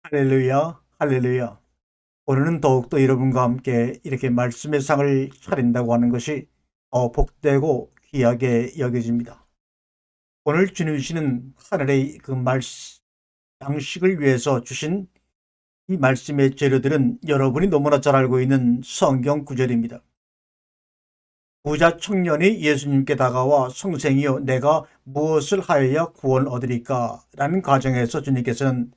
할렐루야, 할렐루야. 오늘은 더욱더 여러분과 함께 이렇게 말씀의 상을 차린다고 하는 것이 더 복되고 귀하게 여겨집니다. 오늘 주님 주시는 하늘의 그 양식을 위해서 주신 이 말씀의 재료들은 여러분이 너무나 잘 알고 있는 성경 구절입니다. 부자 청년이 예수님께 다가와 선생이여 내가 무엇을 하여야 구원 얻으리까? 라는 가정에서 주님께서는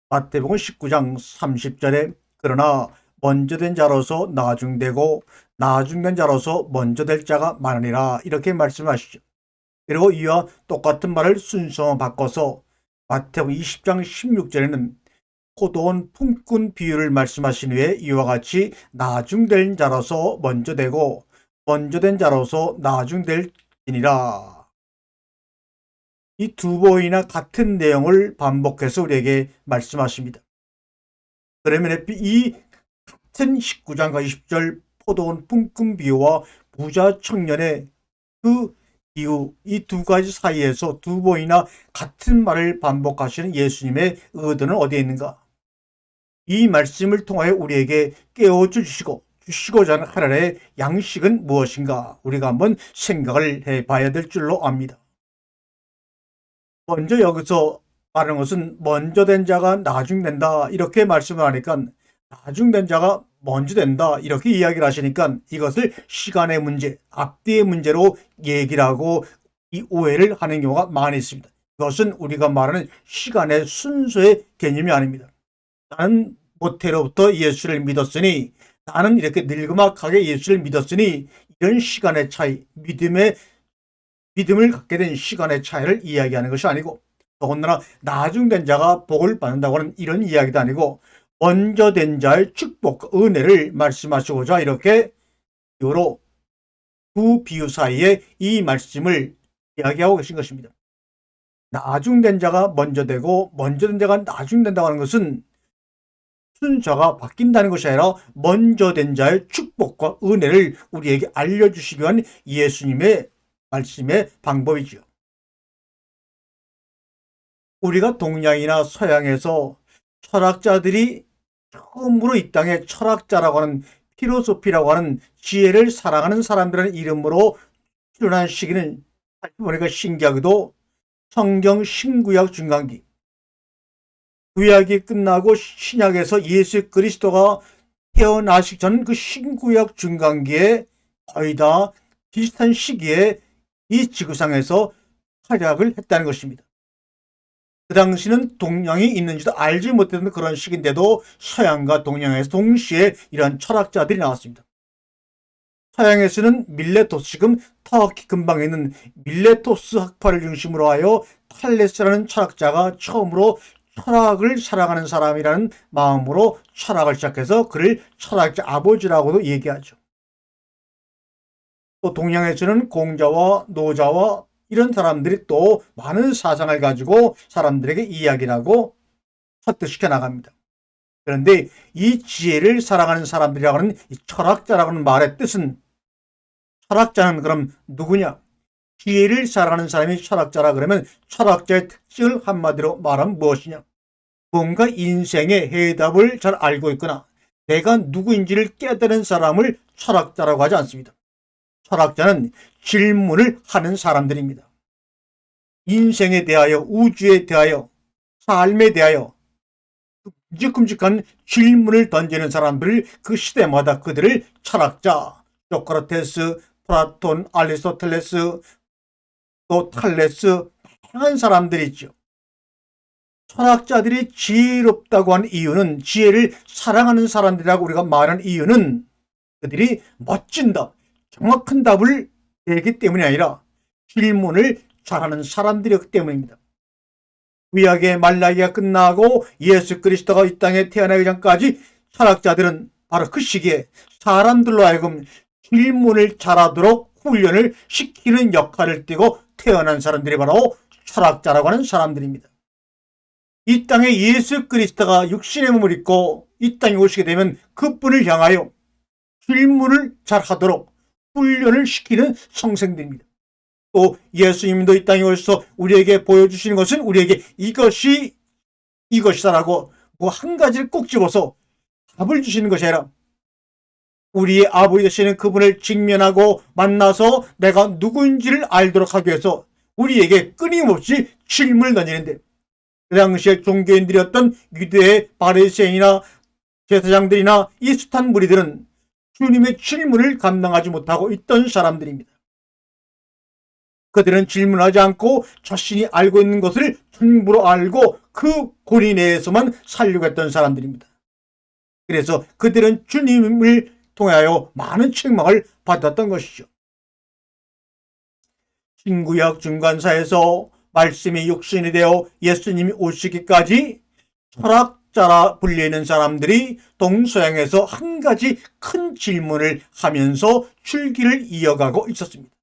마태복음 19장 30절에 그러나 먼저 된 자로서 나중되고 나중된 자로서 먼저 될 자가 많으리라 이렇게 말씀하시죠. 그리고 이와 똑같은 말을 순서 바꿔서 마태복음 20장 16절에는 포도원 품꾼 비유를 말씀하신 후에 이와 같이 나중된 자로서 먼저 되고 먼저 된 자로서 나중될지니라. 이 두 번이나 같은 내용을 반복해서 우리에게 말씀하십니다. 그러면 이 같은 19장과 20절 포도원 품꾼 비유와 부자 청년의 그 비유, 이 두 가지 사이에서 두 번이나 같은 말을 반복하시는 예수님의 의도는 어디에 있는가? 이 말씀을 통하여 우리에게 주시고자 하는 하나님의 양식은 무엇인가? 우리가 한번 생각을 해봐야 될 줄로 압니다. 먼저 여기서 말하는 것은 먼저 된 자가 나중된다 이렇게 말씀을 하니까 나중된 자가 먼저 된다 이렇게 이야기를 하시니까 이것을 시간의 문제, 앞뒤의 문제로 얘기를 하고 이 오해를 하는 경우가 많이 있습니다. 이것은 우리가 말하는 시간의 순서의 개념이 아닙니다. 나는 모태로부터 예수를 믿었으니 나는 이렇게 늙음악하게 예수를 믿었으니 이런 시간의 차이, 믿음을 갖게 된 시간의 차이를 이야기하는 것이 아니고 더군다나 나중된 자가 복을 받는다고 하는 이런 이야기도 아니고 먼저 된 자의 축복, 은혜를 말씀하시고자 이렇게 요로 두 비유 사이에 이 말씀을 이야기하고 계신 것입니다. 나중된 자가 먼저 되고 먼저 된 자가 나중된다고 하는 것은 순서가 바뀐다는 것이 아니라 먼저 된 자의 축복과 은혜를 우리에게 알려주시기 위한 예수님의 말씀의 방법이지요. 우리가 동양이나 서양에서 철학자들이 처음으로 이 땅에 철학자라고 하는 필로소피라고 하는 지혜를 사랑하는 사람들의 이름으로 출연한 시기는 보니까 신기하게도 성경 신구약 중간기, 구약이 끝나고 신약에서 예수 그리스도가 태어나시기 전 그 신구약 중간기에 거의 다 비슷한 시기에 이 지구상에서 활약을 했다는 것입니다. 그 당시는 동양이 있는지도 알지 못했던 그런 시기인데도 서양과 동양에서 동시에 이런 철학자들이 나왔습니다. 서양에서는 밀레토스, 지금 터키 근방에 있는 밀레토스 학파를 중심으로 하여 탈레스라는 철학자가 처음으로 철학을 사랑하는 사람이라는 마음으로 철학을 시작해서 그를 철학자 아버지라고도 얘기하죠. 또 동양에서는 공자와 노자와 이런 사람들이 또 많은 사상을 가지고 사람들에게 이야기를 하고 설득시켜 나갑니다. 그런데 이 지혜를 사랑하는 사람들이라고 하는 이 철학자라고 하는 말의 뜻은, 철학자는 그럼 누구냐? 지혜를 사랑하는 사람이 철학자라 그러면 철학자의 특징을 한마디로 말하면 무엇이냐? 뭔가 인생의 해답을 잘 알고 있거나 내가 누구인지를 깨달은 사람을 철학자라고 하지 않습니다. 철학자는 질문을 하는 사람들입니다. 인생에 대하여, 우주에 대하여, 삶에 대하여 끔찍끔찍한 질문을 던지는 사람들을 그 시대마다 그들을 철학자, 소크라테스, 플라톤, 아리스토텔레스, 또 탈레스, 다양한 사람들이 있죠. 철학자들이 지혜롭다고 하는 이유는, 지혜를 사랑하는 사람들이라고 우리가 말하는 이유는 그들이 멋진 답, 정확한 답을 내기 때문이 아니라 질문을 잘하는 사람들이었기 때문입니다. 구약의 말라기가 끝나고 예수 그리스도가 이 땅에 태어나기 전까지 철학자들은 바로 그 시기에 사람들로 하여금 질문을 잘하도록 훈련을 시키는 역할을 띠고 태어난 사람들이 바로 철학자라고 하는 사람들입니다. 이 땅에 예수 그리스도가 육신의 몸을 입고 이 땅에 오시게 되면 그분을 향하여 질문을 잘하도록 훈련을 시키는 성생들입니다. 또 예수님도 이 땅에 오셔서 우리에게 보여주시는 것은 우리에게 이것이다라고 뭐 한 가지를 꼭 집어서 답을 주시는 것이 아니라 우리의 아버지 되시는 그분을 직면하고 만나서 내가 누구인지를 알도록 하기 위해서 우리에게 끊임없이 질문을 던지는데, 그 당시에 종교인들이었던 유대의 바리새인이나 제사장들이나 이 숱한 무리들은 주님의 질문을 감당하지 못하고 있던 사람들입니다. 그들은 질문하지 않고 자신이 알고 있는 것을 전부로 알고 그 고리 내에서만 살려고 했던 사람들입니다. 그래서 그들은 주님을 통하여 많은 책망을 받았던 것이죠. 신구약 중간사에서 말씀이 육신이 되어 예수님이 오시기까지 철학자라 불리는 사람들이 동서양에서 한 가지 큰 질문을 하면서 줄기를 이어가고 있었습니다.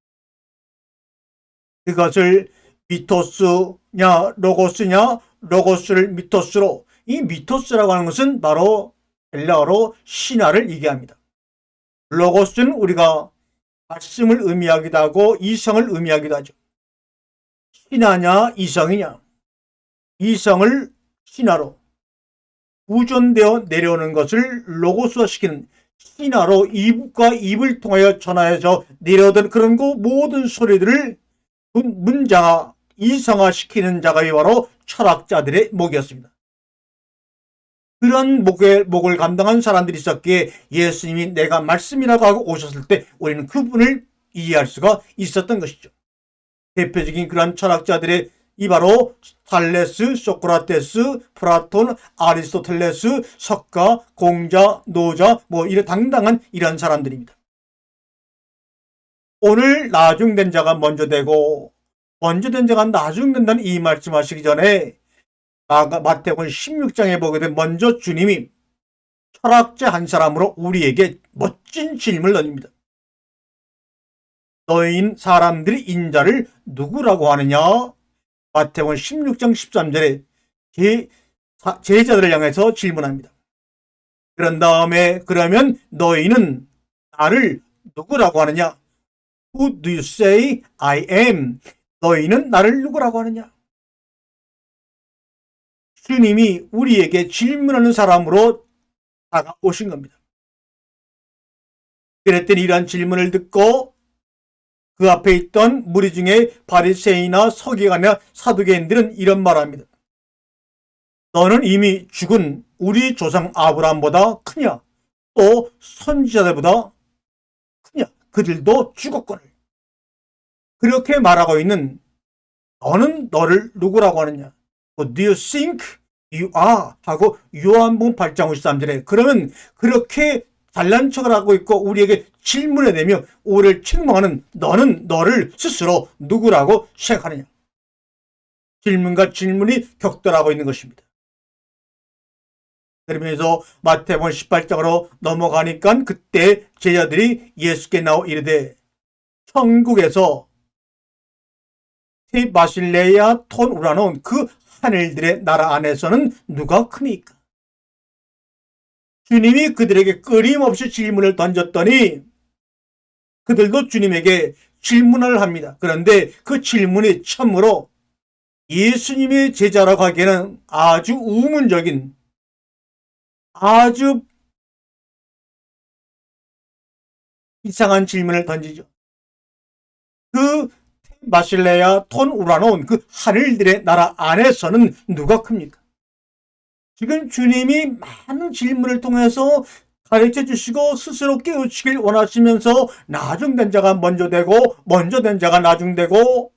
그것을 미토스냐 로고스냐, 로고스를 미토스로, 이 미토스라고 하는 것은 바로 헬라어로 신화를 얘기합니다. 로고스는 우리가 말씀을 의미하기도 하고 이성을 의미하기도 하죠. 신화냐 이성이냐, 이성을 신화로 구존되어 내려오는 것을 로고스화시키는, 신화로 입과 입을 통하여 전하여져 내려오던 그런 모든 소리들을 문장화, 이성화시키는 작업이 바로 철학자들의 목이었습니다. 그런 목을 감당한 사람들이 있었기에 예수님이 내가 말씀이라고 하고 오셨을 때 우리는 그분을 이해할 수가 있었던 것이죠. 대표적인 그런 철학자들의 이 바로 탈레스, 소크라테스, 플라톤, 아리스토텔레스, 석가, 공자, 노자, 이런 당당한 이런 사람들입니다. 오늘 나중된 자가 먼저 되고 먼저 된 자가 나중된다는 이 말씀하시기 전에 마태복음 16장에 보게 되면 먼저 주님이 철학자 한 사람으로 우리에게 멋진 질문을 던집니다. 너희는 사람들이 인자를 누구라고 하느냐? 마태복음 16장 13절에 제자들을 향해서 질문합니다. 그런 다음에 그러면 너희는 나를 누구라고 하느냐? Who do you say I am? 너희는 나를 누구라고 하느냐? 주님이 우리에게 질문하는 사람으로 다가오신 겁니다. 그랬더니 이러한 질문을 듣고 그 앞에 있던 무리 중에 바리새인이나 서기관이나 사두개인들은 이런 말을 합니다. 너는 이미 죽은 우리 조상 아브라함보다 크냐? 또 선지자들보다 크냐? 그들도 죽었거늘. 그렇게 말하고 있는 너는 너를 누구라고 하느냐? Do you think you are? 하고 요한복음 8장 53절에 그러면 그렇게 잘난 척을 하고 있고 우리에게 질문해 내며 우리를 책망하는 너는 너를 스스로 누구라고 생각하느냐? 질문과 질문이 격돌하고 있는 것입니다. 그러면서 마태복음 18장으로 넘어가니까 그때 제자들이 예수께 나와 이르되 천국에서 마실레야 톤 우라노온 그 하늘들의 나라 안에서는 누가 크니까? 주님이 그들에게 끊임없이 질문을 던졌더니 그들도 주님에게 질문을 합니다. 그런데 그 질문이 참으로 예수님의 제자라고 하기에는 아주 우문적인, 아주 이상한 질문을 던지죠. 그 마실레야 톤 우라노온 그 하늘들의 나라 안에서는 누가 큽니까? 지금 주님이 많은 질문을 통해서 가르쳐 주시고 스스로 깨우치길 원하시면서 나중된 자가 먼저 되고 먼저 된 자가 나중되고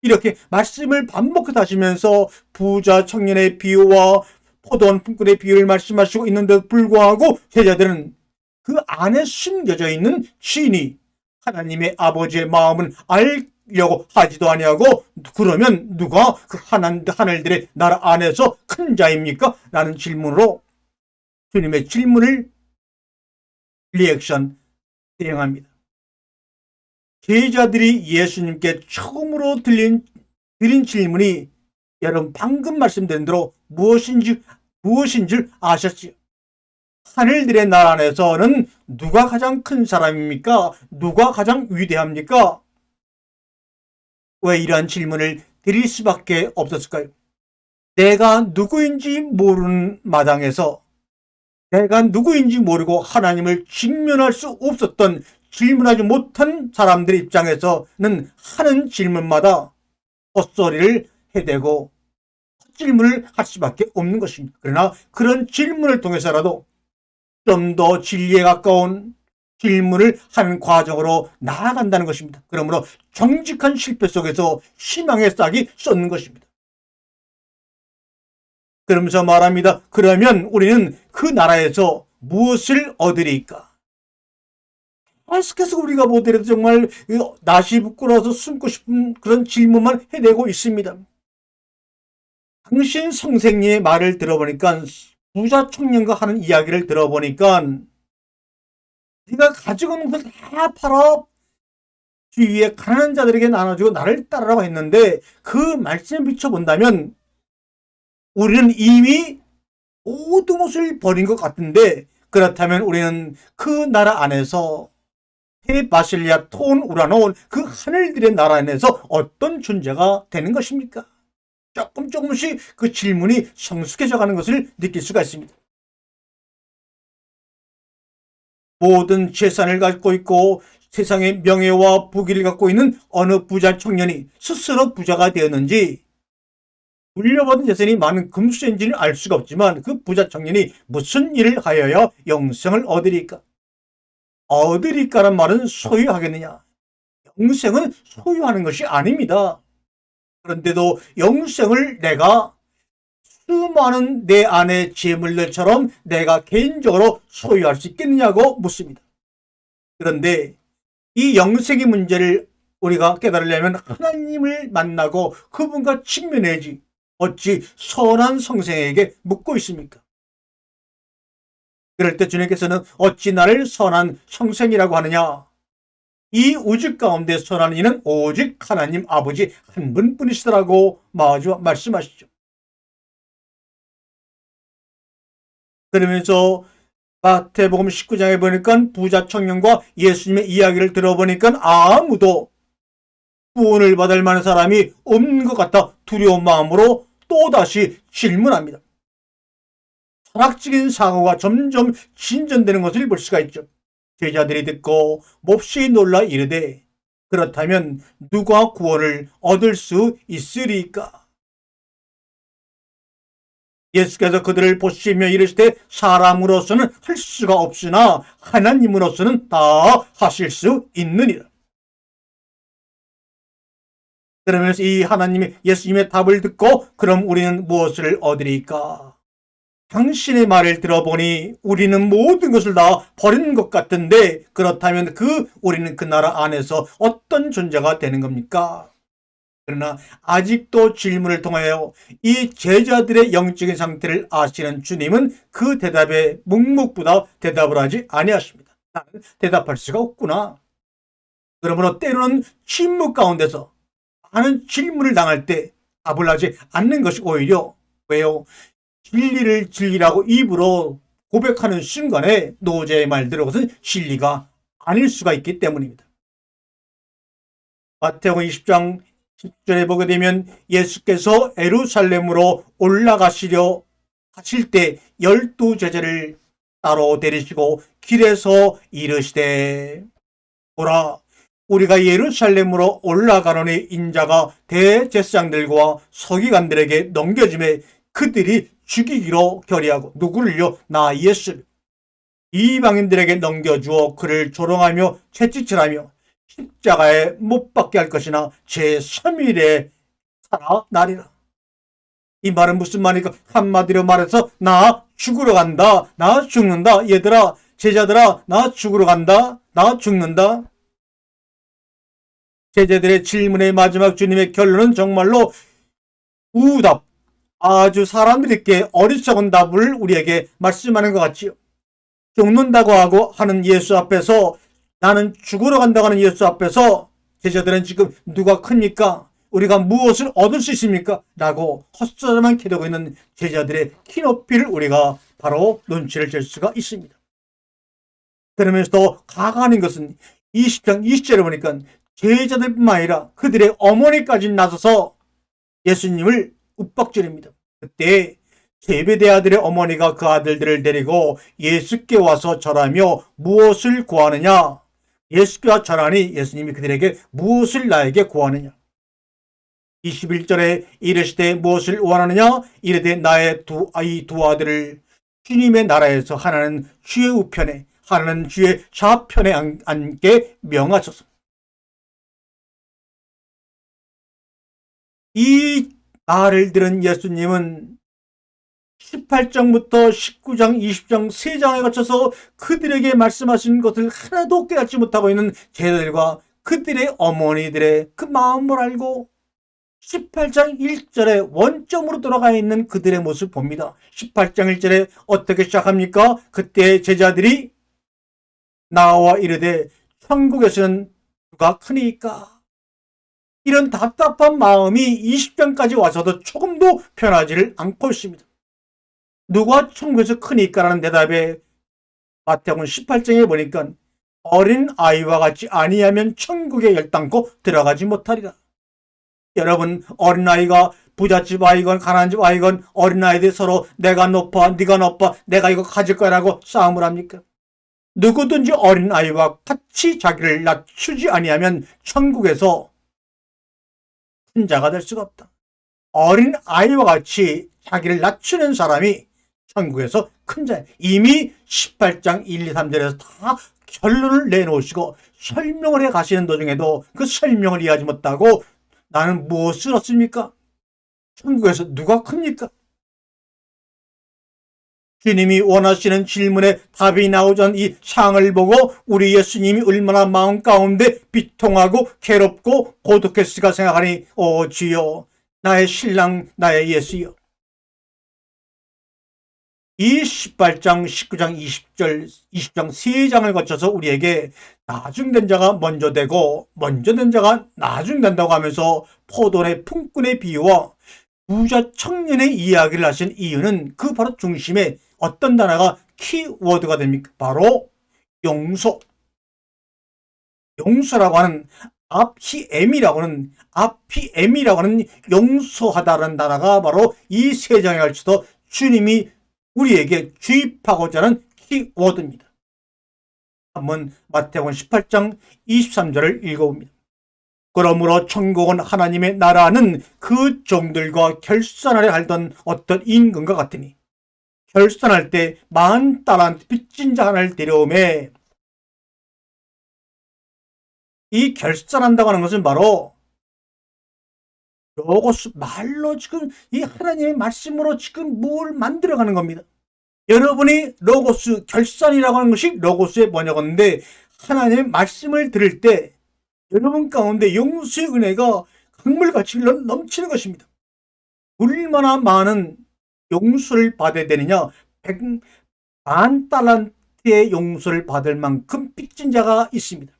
이렇게 말씀을 반복해서 하시면서 부자 청년의 비유와 포도원 품꾼의 비유를 말씀하시고 있는데도 불구하고 제자들은 그 안에 숨겨져 있는 진리, 하나님의 아버지의 마음은 알려고 하지도 아니하고 그러면 누가 그 하늘들의 나라 안에서 큰 자입니까? 라는 질문으로 주님의 질문을 리액션 대응합니다. 제자들이 예수님께 처음으로 드린 질문이 여러분 방금 말씀드린 대로 무엇인 줄 아셨지요? 하늘들의 나라 안에서는 누가 가장 큰 사람입니까? 누가 가장 위대합니까? 왜 이러한 질문을 드릴 수밖에 없었을까요? 내가 누구인지 모르는 마당에서 내가 누구인지 모르고 하나님을 직면할 수 없었던 질문하지 못한 사람들 입장에서는 하는 질문마다 헛소리를 해대고 질문을 할 수밖에 없는 것입니다. 그러나 그런 질문을 통해서라도 좀 더 진리에 가까운 질문을 하는 과정으로 나아간다는 것입니다. 그러므로 정직한 실패 속에서 희망의 싹이 쏟는 것입니다. 그러면서 말합니다. 그러면 우리는 그 나라에서 무엇을 얻으리까? 계속해서 우리가 보더라도 정말 낯이 부끄러워서 숨고 싶은 그런 질문만 해내고 있습니다. 당신 선생님의 말을 들어보니까, 부자 청년과 하는 이야기를 들어보니까 네가 가지고 있는 것을 다 팔아 주위에 가난한 자들에게 나눠주고 나를 따르라고 했는데, 그 말씀에 비춰본다면 우리는 이미 모든 것을 버린 것 같은데, 그렇다면 우리는 그 나라 안에서 헤바실리아, 톤, 우라노온 그 하늘들의 나라 안에서 어떤 존재가 되는 것입니까? 조금씩 그 질문이 성숙해져 가는 것을 느낄 수가 있습니다. 모든 재산을 갖고 있고 세상의 명예와 부귀를 갖고 있는 어느 부자 청년이 스스로 부자가 되었는지, 물려받은 재산이 많은 금수저인지는 알 수가 없지만 그 부자 청년이 무슨 일을 하여야 영생을 얻으리까? 얻으리까란 말은 소유하겠느냐? 영생은 소유하는 것이 아닙니다. 그런데도 영생을 내가 수많은 내 안의 재물들처럼 내가 개인적으로 소유할 수 있겠느냐고 묻습니다. 그런데 이 영생의 문제를 우리가 깨달으려면 하나님을 만나고 그분과 직면해야지 어찌 선한 성생에게 묻고 있습니까? 그럴 때 주님께서는 어찌 나를 선한 성생이라고 하느냐? 이 우주 가운데 선한 이는 오직 하나님 아버지 한 분뿐이시더라고 마주 말씀하시죠. 그러면서 마태복음 19장에 보니까 부자 청년과 예수님의 이야기를 들어보니까 아무도 구원을 받을 만한 사람이 없는 것 같아 두려운 마음으로 또다시 질문합니다. 철학적인 사고가 점점 진전되는 것을 볼 수가 있죠. 제자들이 듣고 몹시 놀라 이르되 그렇다면 누가 구원을 얻을 수 있으리까? 예수께서 그들을 보시며 이르시되 사람으로서는 할 수가 없으나 하나님으로서는 다 하실 수 있느니라. 그러면서 이 하나님의 예수님의 답을 듣고 그럼 우리는 무엇을 얻으리까? 당신의 말을 들어보니 우리는 모든 것을 다 버리는 것 같은데 그렇다면 우리는 그 나라 안에서 어떤 존재가 되는 겁니까? 그러나 아직도 질문을 통하여 이 제자들의 영적인 상태를 아시는 주님은 그 대답에 묵묵부답 대답을 하지 아니하십니다. 나는 대답할 수가 없구나. 그러므로 때로는 침묵 가운데서 많은 질문을 당할 때 답을 하지 않는 것이 오히려 왜요? 진리를 진리라고 입으로 고백하는 순간에 노제의 말대로 그것은 진리가 아닐 수가 있기 때문입니다. 마태복음 20장 10절에 보게 되면 예수께서 예루살렘으로 올라가시려 하실 때 12제자를 따로 데리시고 길에서 이르시되 보라 우리가 예루살렘으로 올라가노니 인자가 대제사장들과 서기관들에게 넘겨짐에 그들이 죽이기로 결의하고 누구를요? 나 예수를 이방인들에게 넘겨주어 그를 조롱하며 채찍질하며 십자가에 못 박게 할 것이나 제3일에 살아나리라. 이 말은 무슨 말이니까 한마디로 말해서 나 죽으러 간다. 나 죽는다. 얘들아 제자들아 나 죽으러 간다. 나 죽는다. 제자들의 질문의 마지막 주님의 결론은 정말로 우답 아주 사람들에게 어리석은 답을 우리에게 말씀하는 것 같지요. 죽는다고 하고 하는 예수 앞에서 나는 죽으러 간다고 하는 예수 앞에서 제자들은 지금 누가 큽니까? 우리가 무엇을 얻을 수 있습니까? 라고 헛소리만 캐대고 있는 제자들의 키높이를 우리가 바로 눈치를 챌 수가 있습니다. 그러면서 더 가관인 것은 20장 20절에 보니까 제자들뿐만 아니라 그들의 어머니까지 나서서 예수님을 윽박지릅니다. 그때 제베데 아들의 어머니가 그 아들들을 데리고 예수께 와서 절하며 무엇을 구하느냐? 예수께와 절하니 예수님이 그들에게 무엇을 나에게 구하느냐? 21절에 이르시되 무엇을 원하느냐? 이르되 나의 두 아들을 주님의 나라에서 하나는 주의 우편에 하나는 주의 좌편에 앉게 명하소서. 이 말을 들은 예수님은 18장부터 19장, 20장, 3장에 거쳐서 그들에게 말씀하신 것을 하나도 깨닫지 못하고 있는 제자들과 그들의 어머니들의 그 마음을 알고 18장 1절에 원점으로 돌아가 있는 그들의 모습을 봅니다. 18장 1절에 어떻게 시작합니까? 그때 제자들이 나와 이르되 천국에서는 누가 크니까? 이런 답답한 마음이 20장까지 와서도 조금도 변하지를 않고 있습니다. 누가 천국에서 크니까라는 대답에 마태복음 18장에 보니까 어린 아이와 같이 아니하면 천국에 열당코 들어가지 못하리라. 여러분, 어린아이가 부잣집 아이건 가난한 집 아이건 어린아이들 서로 내가 높아 네가 높아 내가 이거 가질 거라고 싸움을 합니까? 누구든지 어린아이와 같이 자기를 낮추지 아니하면 천국에서 큰 자가 될 수가 없다. 어린아이와 같이 자기를 낮추는 사람이 천국에서 큰 자예요. 이미 18장 1, 2, 3절에서 다 결론을 내놓으시고 설명을 해 가시는 도중에도 그 설명을 이해하지 못하고 나는 무엇을 얻습니까? 천국에서 누가 큽니까? 주님이 원하시는 질문에 답이 나오던 이 상을 보고 우리 예수님이 얼마나 마음 가운데 비통하고 괴롭고 고독했을까 생각하니 오 주여 나의 신랑 나의 예수여. 이 18장, 19장, 20절, 20장 3장을 거쳐서 우리에게 나중된 자가 먼저 되고 먼저 된 자가 나중된다고 하면서 포도원의 품꾼의 비유와 부자 청년의 이야기를 하신 이유는 그 바로 중심에 어떤 단어가 키워드가 됩니까? 바로 용서. 용서라고 하는 아피엠이라고 하는 용서하다라는 단어가 바로 이 3장에 걸쳐서 주님이 우리에게 주입하고자 하는 키워드입니다. 한번 마태복음 18장 23절을 읽어봅니다. 그러므로 천국은 하나님의 나라는 그 종들과 결산하려 하던 어떤 임금과 같으니 결산할 때 10,000달란트 빚진 자 하나를 데려오매. 이 결산한다고 하는 것은 바로 로고스 말로 지금 이 하나님의 말씀으로 지금 뭘 만들어가는 겁니다. 여러분이 로고스 결산이라고 하는 것이 로고스의 번역어인데 하나님의 말씀을 들을 때 여러분 가운데 용서의 은혜가 강물같이 넘치는 것입니다. 얼마나 많은 용서를 받아야 되느냐? 10,000달란트의 용서를 받을 만큼 빚진 자가 있습니다.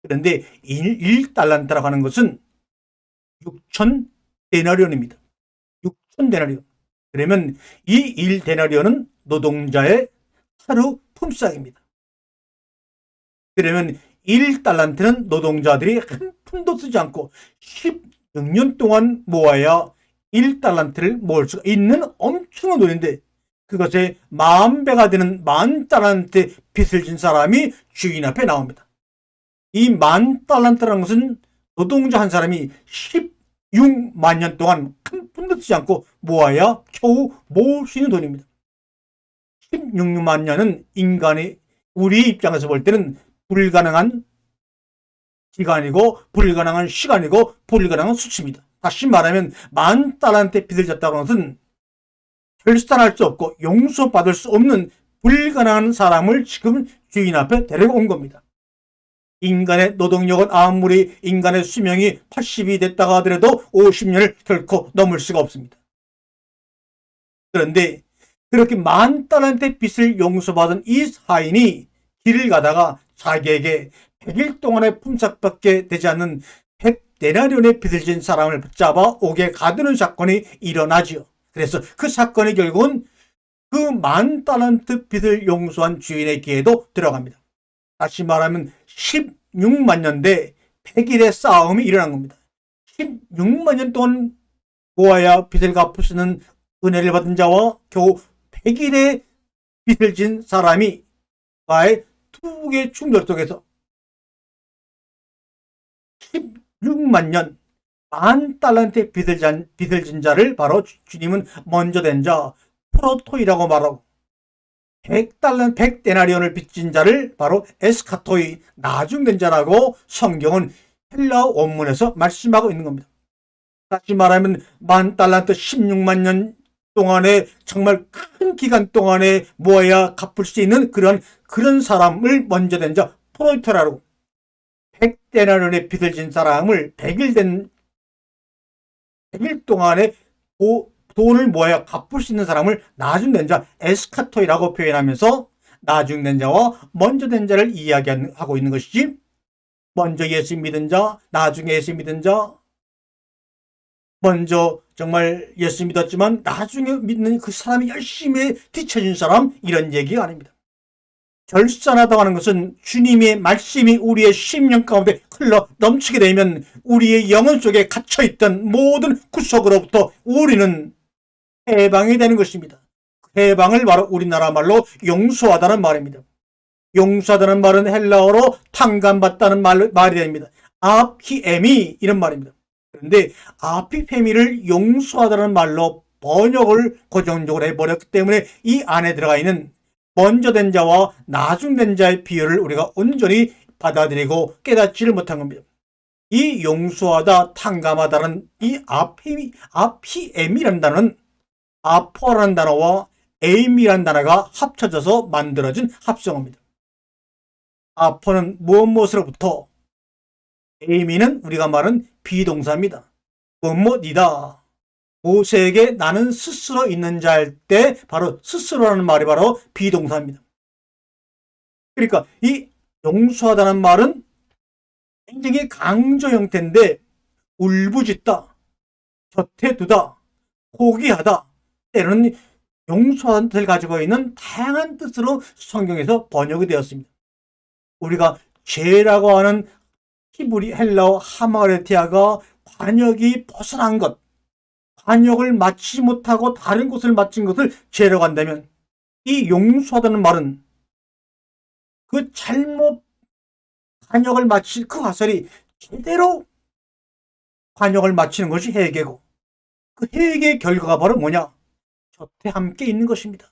그런데 1달란트라고 하는 것은 6,000데나리온입니다. 6,000데나리온. 그러면 이 1데나리온은 노동자의 하루 품삯입니다. 그러면 1달란트는 노동자들이 한 푼도 쓰지 않고 16년 동안 모아야 1달란트를 모을 수가 있는 엄청난 돈인데 그것에 10,000배가 되는 10,000달란트 빚을 진 사람이 주인 앞에 나옵니다. 이 10,000달란트라는 것은 노동자 한 사람이 16만 년 동안 한 푼도 쓰지 않고 모아야 겨우 모을 수 있는 돈입니다. 16만 년은 인간이 우리 입장에서 볼 때는 불가능한 기간이고 불가능한 시간이고 불가능한 수치입니다. 다시 말하면 10,000달란트의 빚을 졌다는 것은 결산할 수 없고 용서받을 수 없는 불가능한 사람을 지금 주인 앞에 데려온 겁니다. 인간의 노동력은 아무리 인간의 수명이 80이 됐다고 하더라도 50년을 결코 넘을 수가 없습니다. 그런데 그렇게 10,000달란트의 빚을 용서받은 이 사인이 길을 가다가 자기에게 100일 동안의 품삯밖에 되지 않는 100데나리온의 빚을 진 사람을 붙잡아 옥에 가두는 사건이 일어나지요. 그래서 그 사건이 결국은 그 10,000달란트 빚을 용서한 주인의 귀에도 들어갑니다. 다시 말하면 16만 년 대 100일의 싸움이 일어난 겁니다. 16만 년 동안 모아야 빚을 갚을 수 있는 은혜를 받은 자와 겨우 100일의 빚을 진 사람이 과의 두 개의 충돌 속에서 16만 년, 10,000달러의 빚을 진 자를 바로 주님은 먼저 된 자, 프로토이라고 말하고, 100달러, 100데나리온을 빚진 자를 바로 에스카토이, 나중된 자라고 성경은 헬라어 원문에서 말씀하고 있는 겁니다. 다시 말하면 10,000달란트 16만 년 동안에 정말 큰 기간 동안에 모아야 갚을 수 있는 그런 사람을 먼저 된 자, 프로이토라고. 100데나리온의 빚을 진 사람을 100일 동안에 돈을 모아야 갚을 수 있는 사람을 나중된 자, 에스카토이라고 표현하면서 나중된 자와 먼저 된 자를 이야기하고 있는 것이지, 먼저 예수 믿은 자, 나중에 예수 믿은 자, 먼저 정말 예수 믿었지만 나중에 믿는 그 사람이 열심히 뒤처진 사람, 이런 얘기가 아닙니다. 결산하다고 하는 것은 주님의 말씀이 우리의 심령 가운데 흘러 넘치게 되면 우리의 영혼 속에 갇혀있던 모든 구석으로부터 우리는 해방이 되는 것입니다. 해방을 바로 우리나라 말로 용서하다는 말입니다. 용서하다는 말은 헬라어로 탕감받다는 말이 됩니다. 아피에미, 이런 말입니다. 그런데 아피페미를 용서하다는 말로 번역을 고정적으로 해버렸기 때문에 이 안에 들어가 있는 먼저 된 자와 나중된 자의 비유를 우리가 온전히 받아들이고 깨닫지를 못한 겁니다. 이 용서하다, 탕감하다는 이 아피엠이라는 단어는 아포라는 단어와 에임이라는 단어가 합쳐져서 만들어진 합성어입니다. 아포는 무엇으로부터, 에이미는 우리가 말한 비동사입니다. 무엇이다. 모세에게 나는 스스로 있는 자일 때 바로 스스로라는 말이 바로 비동사입니다. 그러니까 이 용서하다는 말은 굉장히 강조 형태인데 울부짖다, 곁에 두다, 포기하다, 때로는 용서하는 뜻을 가지고 있는 다양한 뜻으로 성경에서 번역이 되었습니다. 우리가 죄라고 하는 히브리 헬라어 하마레티아가 관역이 벗어난 것, 관역을 마치지 못하고 다른 곳을 마친 것을 죄라고 한다면, 이 용서하다는 말은 그 잘못 관역을 마친 그 화살이 제대로 관역을 마치는 것이 회개고, 그 회개의 결과가 바로 뭐냐? 곁에 함께 있는 것입니다.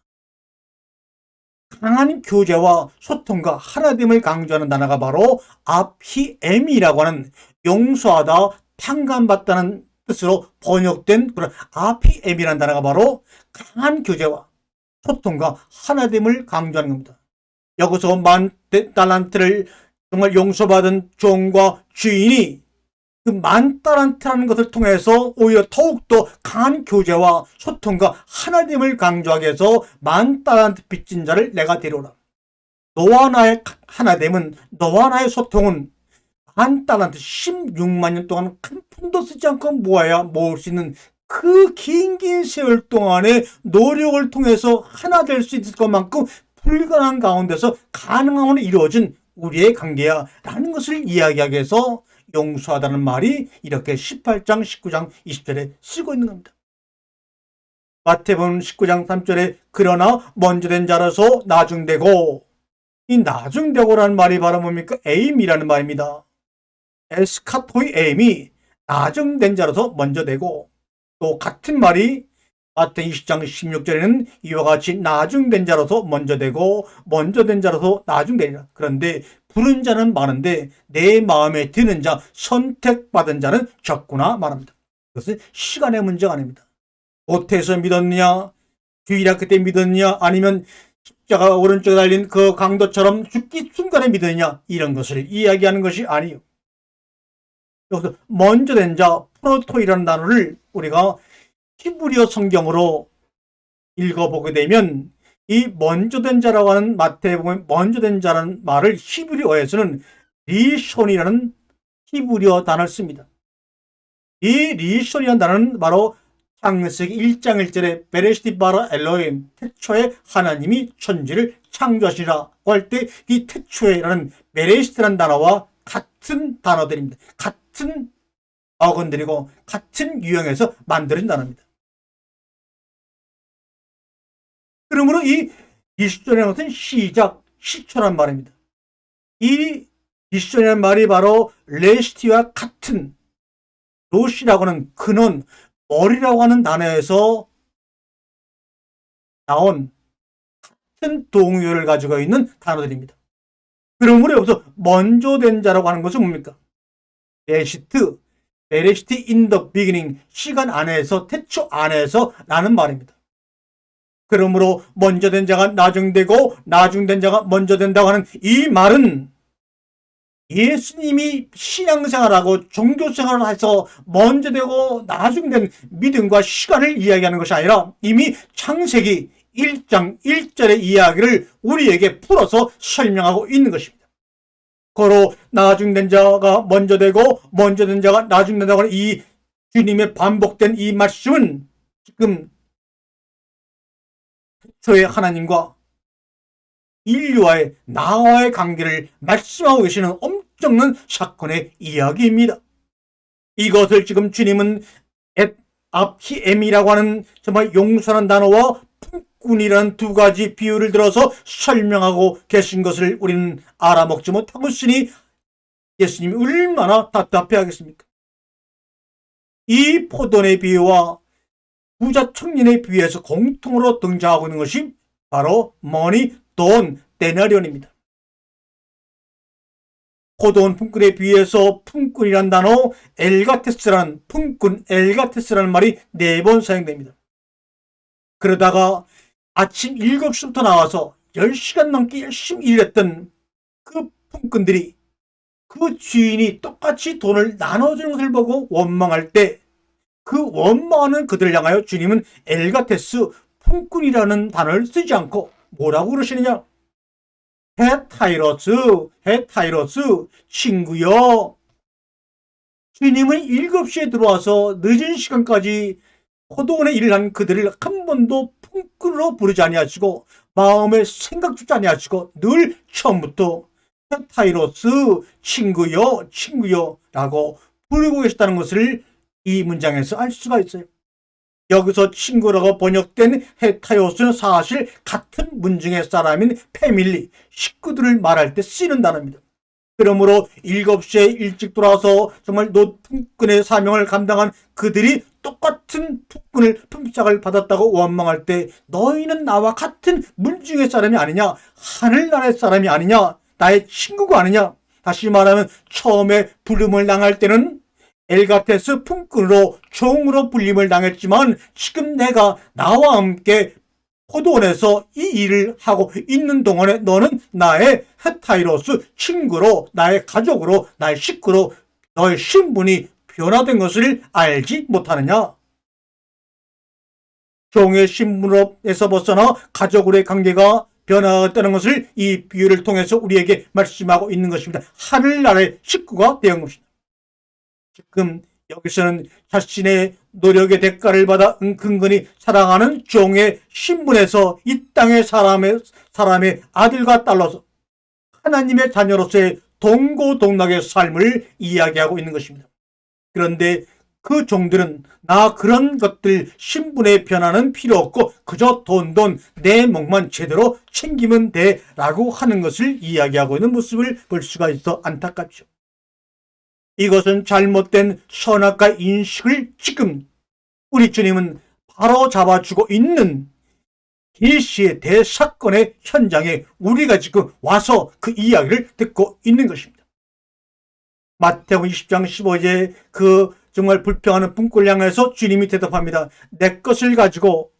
강한 교제와 소통과 하나됨을 강조하는 단어가 바로 아피엠이라고 하는 용서하다, 탕감받다는 뜻으로 번역된 그런 아피엠이라는 단어가 바로 강한 교제와 소통과 하나됨을 강조하는 겁니다. 여기서 10,000달란트를 정말 용서받은 종과 주인이 그 10,000달란트라는 것을 통해서 오히려 더욱더 강한 교제와 소통과 하나됨을 강조하기 위해서 10,000달란트 빚진 자를 내가 데려오라. 너와 나의 하나됨은, 너와 나의 소통은 10,000달란트 16만 년 동안 큰 푼도 쓰지 않고 모을 수 있는 그 긴 세월 동안의 노력을 통해서 하나 될 수 있을 것만큼 불가능한 가운데서 가능함으로 이루어진 우리의 관계야 라는 것을 이야기하기 위해서 용서하다는 말이 이렇게 18장, 19장, 20절에 쓰고 있는 겁니다. 마태복음 19장 3절에 그러나 먼저 된 자라서 나중되고, 이 나중되고라는 말이 바로 뭡니까? 에임이라는 말입니다. 에스카토이 에임이 나중된 자라서 먼저 되고, 또 같은 말이 마태 20장 16절에는 이와 같이 나중된 자라서 먼저 되고 먼저 된 자라서 나중되리라. 그런데 부른 자는 많은데 내 마음에 드는 자, 선택받은 자는 적구나 말합니다. 그것은 시간의 문제가 아닙니다. 모태에서 믿었느냐, 주일학 때 믿었느냐, 아니면 십자가 오른쪽에 달린 그 강도처럼 죽기 순간에 믿었느냐, 이런 것을 이야기하는 것이 아니에요. 여기서 먼저 된 자, 프로토이라는 단어를 우리가 히브리어 성경으로 읽어보게 되면 이 먼저 된 자라고 하는, 마태복음에 먼저 된 자라는 말을 히브리어에서는 리손이라는 히브리어 단어를 씁니다. 이 리손이라는 단어는 바로 창세기 1장 1절에 베레시티 바라 엘로힘, 태초에 하나님이 천지를 창조하시라고 할 때 이 태초에라는 베레시트라는 단어와 같은 단어들입니다. 같은 어건드리고 같은 유형에서 만들어진다는 겁니다. 그러므로 이 디시전이라는 것은 시작, 시초란 말입니다. 이 디시전이라는 말이 바로 레시티와 같은, 로시라고 하는 근원, 머리라고 하는 단어에서 나온 같은 동요를 가지고 있는 단어들입니다. 그러므로 여기서 먼저 된 자라고 하는 것은 뭡니까? 레시트, 베레시트 in the beginning, 시간 안에서, 태초 안에서 라는 말입니다. 그러므로 먼저 된 자가 나중되고 나중된 자가 먼저 된다고 하는 이 말은 예수님이 신앙생활하고 종교생활을 해서 먼저 되고 나중된 믿음과 시간을 이야기하는 것이 아니라 이미 창세기 1장 1절의 이야기를 우리에게 풀어서 설명하고 있는 것입니다. 고로 나중된 자가 먼저 되고 먼저 된 자가 나중된다고 하는 이 주님의 반복된 이 말씀은 지금 저의 하나님과 인류와의 나와의 관계를 말씀하고 계시는 엄청난 사건의 이야기입니다. 이것을 지금 주님은 앞히엠이라고 하는 정말 용서하는 단어와 품꾼이라는 두 가지 비유를 들어서 설명하고 계신 것을 우리는 알아먹지 못하고 있으니 예수님이 얼마나 답답해하겠습니까? 이 포도원의 비유와 부자 청년의 비유에서 공통으로 등장하고 있는 것이 바로 머니, 돈, 데나리온입니다. 포도원 품꾼에 비해서 품꾼이란 단어, 엘가테스라는 품꾼, 엘가테스라는 말이 4번 사용됩니다. 그러다가 아침 7시부터 나와서 10시간 넘게 열심히 일했던 그 품꾼들이 그 주인이 똑같이 돈을 나눠주는 것을 보고 원망할 때 그 원망하는 그들을 향하여 주님은 엘가테스, 품꾼이라는 단어를 쓰지 않고 뭐라고 그러시느냐? 헤타이러스, 친구여. 주님은 7시에 들어와서 늦은 시간까지 포도원에 일을 한 그들을 한 번도 품꾼으로 부르지 아니하시고 마음에 생각조차 아니하시고 늘 처음부터 헤타이러스, 친구여 라고 부르고 계셨다는 것을 이 문장에서 알 수가 있어요. 여기서 친구라고 번역된 헤타이오스는 사실 같은 문중의 사람인 패밀리, 식구들을 말할 때 쓰이는 단어입니다. 그러므로 7시에 일찍 돌아와서 정말 품꾼의 사명을 감당한 그들이 똑같은 품삯을 받았다고 원망할 때 너희는 나와 같은 문중의 사람이 아니냐, 하늘나라의 사람이 아니냐, 나의 친구가 아니냐. 다시 말하면 처음에 부름을 당할 때는 엘가테스 품꾼으로 종으로 불림을 당했지만 지금 내가 나와 함께 포도원에서 이 일을 하고 있는 동안에 너는 나의 헤타이로스 친구로, 나의 가족으로, 나의 식구로 너의 신분이 변화된 것을 알지 못하느냐? 종의 신분에서 벗어나 가족으로의 관계가 변화했다는 것을 이 비유를 통해서 우리에게 말씀하고 있는 것입니다. 하늘나라의 식구가 되는 것입니다. 지금 여기서는 자신의 노력의 대가를 받아 근근히 사랑하는 종의 신분에서 이 땅의 사람의 아들과 딸로서 하나님의 자녀로서의 동고동락의 삶을 이야기하고 있는 것입니다. 그런데 그 종들은 나 그런 것들 신분의 변화는 필요 없고 그저 돈 내 몫만 제대로 챙기면 돼 라고 하는 것을 이야기하고 있는 모습을 볼 수가 있어 안타깝죠. 이것은 잘못된 선악과 인식을 지금 우리 주님은 바로 잡아주고 있는 계시의 대사건의 현장에 우리가 지금 와서 그 이야기를 듣고 있는 것입니다. 마태복음 20장 15절 그 정말 불평하는 품꾼을 향해서 주님이 대답합니다. 내 것을 가지고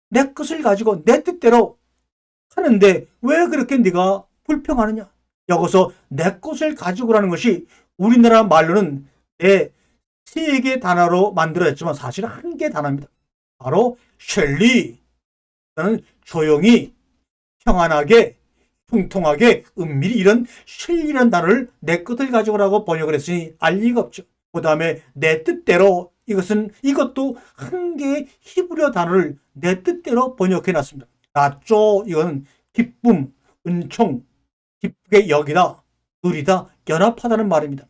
내 뜻대로 하는데 왜 그렇게 네가 불평하느냐? 여기서 내 것을 가지고라는 것이 우리나라 말로는 내 3개 단어로 만들어졌지만 사실은 1개 단어입니다. 바로 셸리, 조용히, 평안하게, 통통하게, 은밀히 이런 셸리라는 단어를 내 것을 가지고라고 번역을 했으니 알 리가 없죠. 그 다음에 내 뜻대로 이것도 1개의 히브리어 단어를 내 뜻대로 번역해 놨습니다. 나쪼 이건 기쁨, 은총, 기쁘게 여기다, 누리다, 연합하다는 말입니다.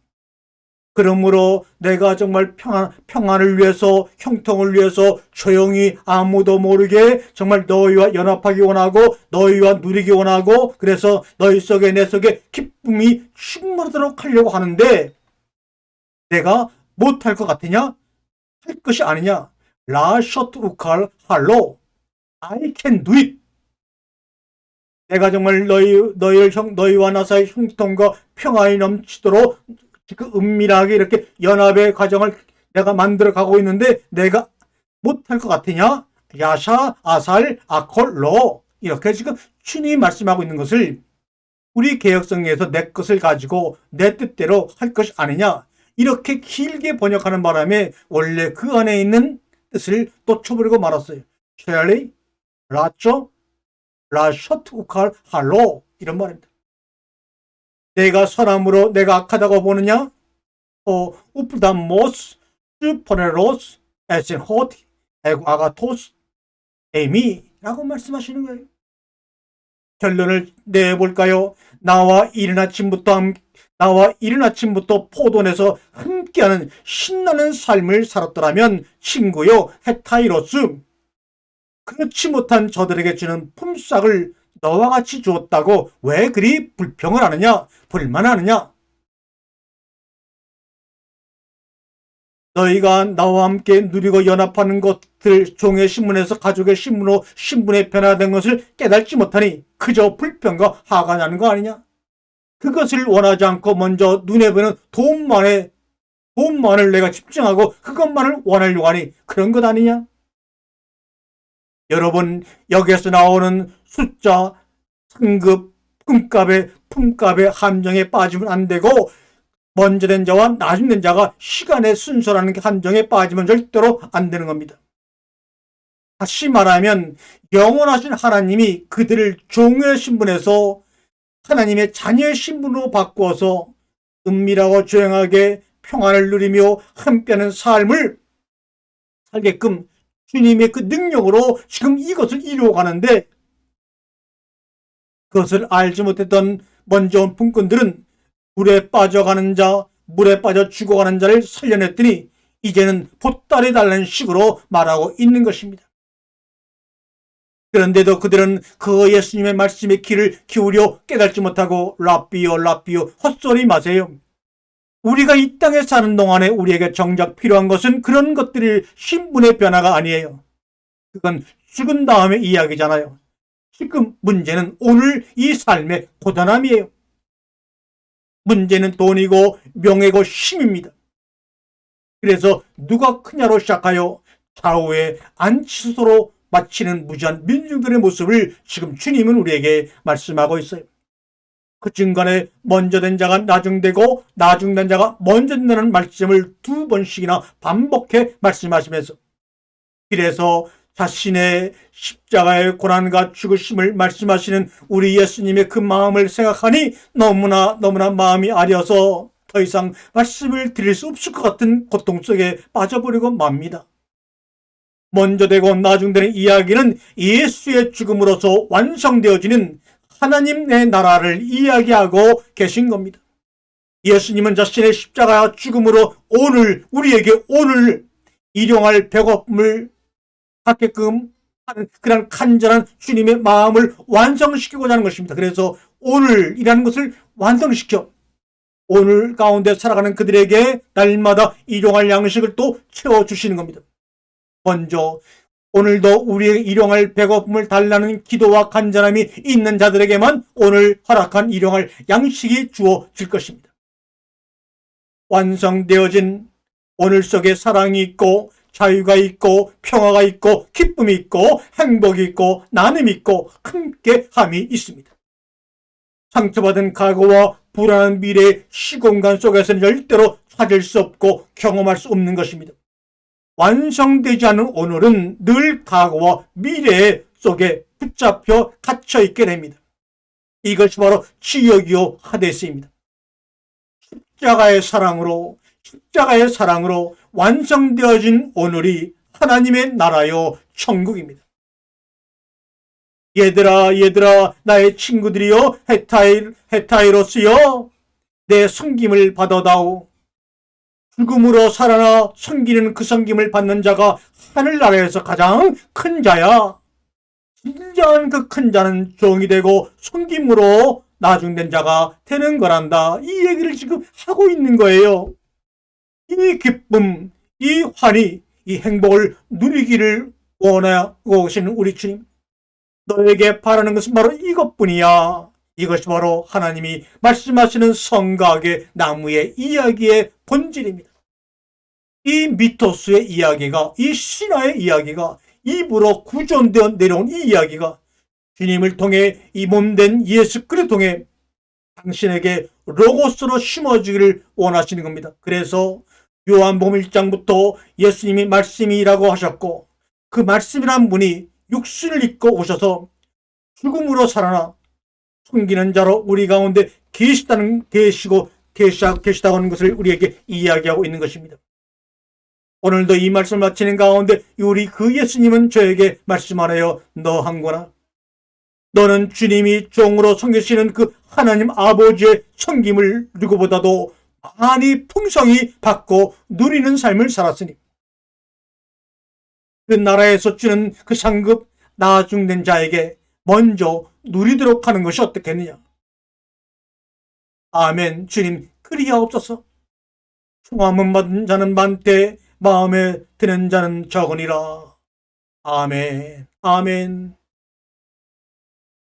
그러므로 내가 정말 평안을 위해서, 형통을 위해서 조용히 아무도 모르게 정말 너희와 연합하기 원하고 너희와 누리기 원하고, 그래서 너희 속에 내 속에 기쁨이 충만하도록 하려고 하는데 내가 못할 것 같으냐? 할 것이 아니냐? 라셔트 우칼 할로 I can do it. 내가 정말 너희와 나 사이 형통과 평안이 넘치도록 그 은밀하게 이렇게 연합의 과정을 내가 만들어 가고 있는데 내가 못할 것 같으냐? 야샤, 아살, 아콜로. 이렇게 지금 주님이 말씀하고 있는 것을 우리 개혁성에서 내 것을 가지고 내 뜻대로 할 것이 아니냐? 이렇게 길게 번역하는 바람에 원래 그 안에 있는 뜻을 또 쳐버리고 말았어요. 쉘리, 라쪼, 라셔트 우칼 할로, 이런 말입니다. 내가 선함으로 내가 악하다고 보느냐? 우프다모스, 슈퍼네로스, 에센호티, 에고 아가토스, 에미라고 말씀하시는 거예요. 결론을 내볼까요? 나와 이른 아침부터 포도원에서 함께하는 신나는 삶을 살았더라면 친구요 헤타이로스, 그렇지 못한 저들에게 주는 품삯을 너와 같이 주었다고 왜 그리 불평을 하느냐? 불만하느냐? 너희가 나와 함께 누리고 연합하는 것들, 종의 신분에서 가족의 신분으로 신분에 변화된 것을 깨닫지 못하니 그저 불평과 화가 나는 거 아니냐? 그것을 원하지 않고 먼저 눈에 보이는 돈만을 내가 집중하고 그것만을 원하려고 하니 그런 것 아니냐? 여러분, 여기에서 나오는 숫자, 상급, 품값의 함정에 빠지면 안 되고, 먼저 된 자와 나중 된 자가 시간의 순서라는 게 함정에 빠지면 절대로 안 되는 겁니다. 다시 말하면 영원하신 하나님이 그들을 종의 신분에서 하나님의 자녀의 신분으로 바꾸어서 은밀하고 조용하게 평안을 누리며 함께하는 삶을 살게끔 주님의 그 능력으로 지금 이것을 이루어가는데, 그것을 알지 못했던 먼저 온 품꾼들은 물에 빠져가는 자, 물에 빠져 죽어가는 자를 살려냈더니 이제는 보따리 달라는 식으로 말하고 있는 것입니다. 그런데도 그들은 그 예수님의 말씀에 귀를 기울여 깨닫지 못하고 라삐요 헛소리 마세요. 우리가 이 땅에 사는 동안에 우리에게 정작 필요한 것은 그런 것들이 신분의 변화가 아니에요. 그건 죽은 다음의 이야기잖아요. 지금 문제는 오늘 이 삶의 고단함이에요. 문제는 돈이고 명예고 힘입니다. 그래서 누가 크냐로 시작하여 좌우에 안치소로 마치는 무지한 민중들의 모습을 지금 주님은 우리에게 말씀하고 있어요. 그 중간에 먼저 된 자가 나중되고 나중된 자가 먼저 된다는 말씀을 2번씩이나 반복해 말씀하시면서, 그래서 자신의 십자가의 고난과 죽으심을 말씀하시는 우리 예수님의 그 마음을 생각하니 너무나 마음이 아려서 더 이상 말씀을 드릴 수 없을 것 같은 고통 속에 빠져버리고 맙니다. 먼저 되고 나중되는 이야기는 예수의 죽음으로서 완성되어지는 하나님의 나라를 이야기하고 계신 겁니다. 예수님은 자신의 십자가 죽음으로 우리에게 오늘 일용할 배고픔을 갖게끔 하는 그런 간절한 주님의 마음을 완성시키고자 하는 것입니다. 그래서 오늘이라는 것을 완성시켜 오늘 가운데 살아가는 그들에게 날마다 일용할 양식을 또 채워주시는 겁니다. 먼저 오늘도 우리에게 일용할 배고픔을 달라는 기도와 간절함이 있는 자들에게만 오늘 허락한 일용할 양식이 주어질 것입니다. 완성되어진 오늘 속에 사랑이 있고 자유가 있고 평화가 있고 기쁨이 있고 행복이 있고 나눔이 있고 함께함이 있습니다. 상처받은 과거와 불안한 미래의 시공간 속에서는 절대로 찾을 수 없고 경험할 수 없는 것입니다. 완성되지 않은 오늘은 늘 과거와 미래 속에 붙잡혀 갇혀있게 됩니다. 이것이 바로 지옥이요 하데스입니다. 십자가의 사랑으로 완성되어진 오늘이 하나님의 나라요 천국입니다. 얘들아 나의 친구들이여, 헤타이로스여, 내 섬김을 받아다오. 죽음으로 살아나 섬기는 그 섬김을 받는 자가 하늘나라에서 가장 큰 자야. 진정한 그 큰 자는 종이 되고 섬김으로 나중된 자가 되는 거란다. 이 얘기를 지금 하고 있는 거예요. 이 기쁨, 이 환희, 이 행복을 누리기를 원하고 계시는 우리 주님. 너에게 바라는 것은 바로 이것뿐이야. 이것이 바로 하나님이 말씀하시는 성각의 나무의 이야기의 본질입니다. 이 미토스의 이야기가, 이 신화의 이야기가, 입으로 구전되어 내려온 이 이야기가 주님을 통해 이 몸된 예수 그리스도를 통해 당신에게 로고스로 심어지기를 원하시는 겁니다. 그래서 요한복음 1장부터 예수님이 말씀이라고 하셨고, 그 말씀이란 분이 육신을 입고 오셔서 죽음으로 살아나 숨기는 자로 우리 가운데 계시다고 하는 것을 우리에게 이야기하고 있는 것입니다. 오늘도 이 말씀을 마치는 가운데 우리 그 예수님은 저에게 말씀하래요. 너 한구나. 너는 주님이 종으로 섬기시는 그 하나님 아버지의 섬김을 누구보다도 많이 풍성히 받고 누리는 삶을 살았으니 그 나라에서 주는 그 상급 나중된 자에게 먼저 누리도록 하는 것이 어떻겠느냐. 아멘. 주님 그리하옵소서. 충함은 받은 자는 많되 마음에 드는 자는 적으니라. 아멘. 아멘.